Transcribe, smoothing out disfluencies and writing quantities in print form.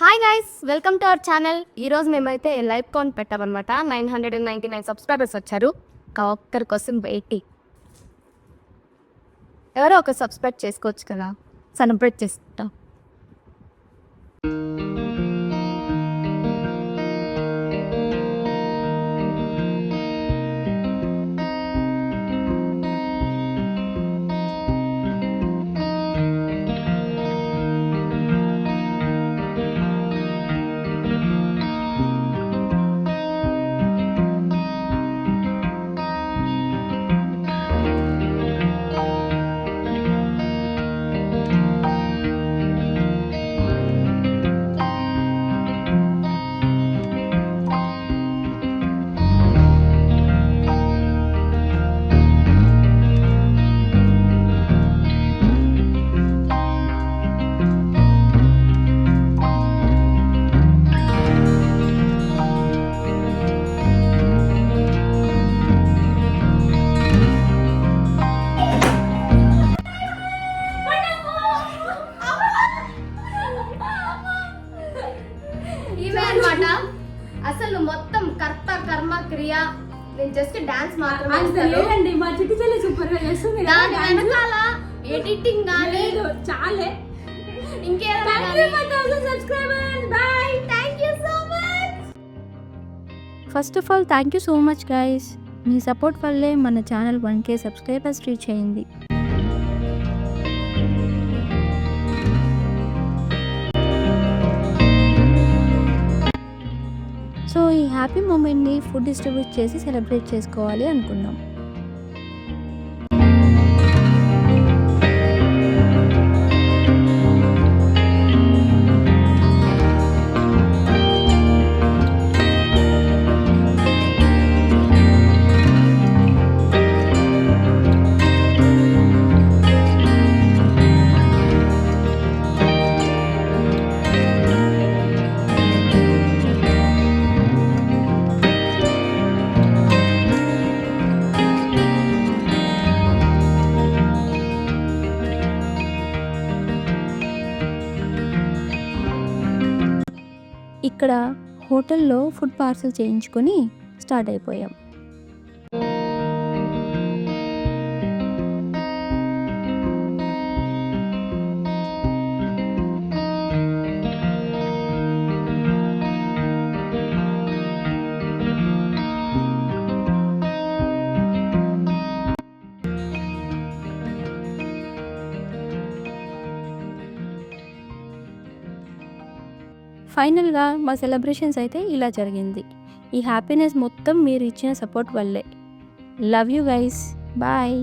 Hi guys, welcome to our channel. ఈరోజు మేమైతే live count పెట్టామన్నమాట. 999 subscribers వచ్చారు. ఒక్కరి కోసం 80. ఎవరో ఒక సబ్స్క్రైబ్ చేసుకోవచ్చు కదా, సెలబ్రేట్ చేసుకుంటాం. ఇవే అన్నమాట. అసలు మొత్తం కర్త కర్మ క్రియ, నేను జస్ట్ డాన్స్ మాత్రమే లేదండి. మా చిట్టి చెల్లి సూపర్ గా చేస్తుంది. దాని వెనకాల ఎడిటింగ్ గానీ చాలే. ఇంకేదైనా first of all thank you so much guys. Me support వల్లే మన ఛానల్ 1K సబ్స్క్రైబర్స్ రీచ్ అయింది. సో ఈ హ్యాపీ మూమెంట్ని ఫుడ్ డిస్ట్రిబ్యూట్ చేసి సెలబ్రేట్ చేసుకోవాలి అనుకున్నాం. ఇక్కడ హోటల్లో ఫుడ్ పార్సల్ చేయించుకొని స్టార్ట్ అయిపోయాం. ఫైనల్గా మా సెలబ్రేషన్స్ అయితే ఇలా జరిగింది. ఈ హ్యాపీనెస్ మొత్తం మీరు ఇచ్చిన సపోర్ట్ వల్లే. Love you guys. బాయ్.